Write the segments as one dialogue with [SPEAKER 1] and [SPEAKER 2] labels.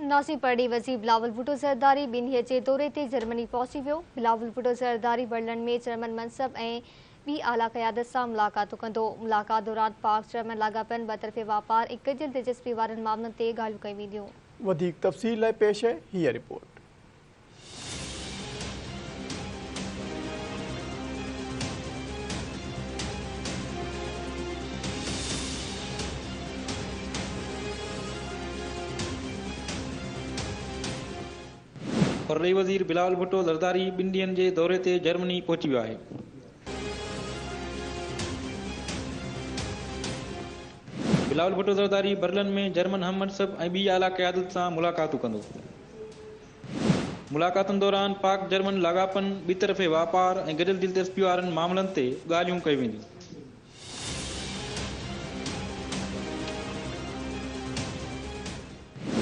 [SPEAKER 1] नासिब परडी वज़ीर बिलावल भुट्टो ज़रदारी 2 ॾींहं जे दौरे ते जर्मनी पहुची वियो। बिलावल भुट्टो ज़रदारी बर्लिन में जर्मन मनसब ऐं ॿी आला क़यादत सां मुलाक़ातूं कंदो। मुलाक़ात दौरान पाक जर्मन लाॻापनि, ॿतरफ़े वापार ऐं गॾियल दिलचस्पी वारनि मामलनि ते ॻाल्हियूं कयूं वेंदियूं।
[SPEAKER 2] वधीक तफ़सील लाइ पेश आहे हीअ रिपोर्ट।
[SPEAKER 3] परराई वज़ीर बिलावल भुट्टो ज़रदारी 2 ॾींहनि जे दौरे ते जर्मनी पहुची वियो आहे। बिलावल भुट्टो ज़रदारी बर्लिन में जर्मन हम मनसब ऐं ॿी आला क़यादत सां मुलाक़ातूं कंदो। मुलाक़ातुनि दौरान पाक जर्मन लाॻापनि, ॿीतरफ़े वापार ऐं गॾियल दिलचस्पी वारनि मामलनि ते ॻाल्हियूं कयूं वेंदियूं।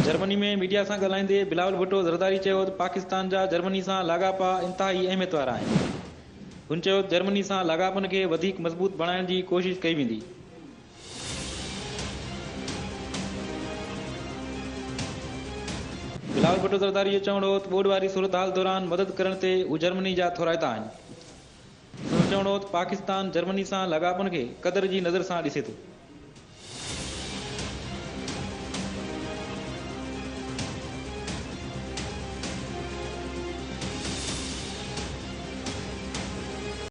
[SPEAKER 3] जर्मनी में मीडिया सां ॻाल्हाईंदे बिलावल भुट्टो ज़रदारी चयो त पाकिस्तान जा जर्मनी सां लाॻापा इंतहाई अहमियत वारा आहिनि। हुन चयो त जर्मनी सां लाॻापनि खे वधीक मज़बूत बणाइण जी कोशिश कई वेंदी। बिलावल भुट्टो ज़रदारी जो चवणो हो त ॿोॾ वारी सूरत हाल दौरान मदद करण ते हू जर्मनी जा थोराइता आहिनि। हुन चवणो हो त पाकिस्तान जर्मनी सां लाॻापनि खे क़दर जी नज़र सां ॾिसे थो।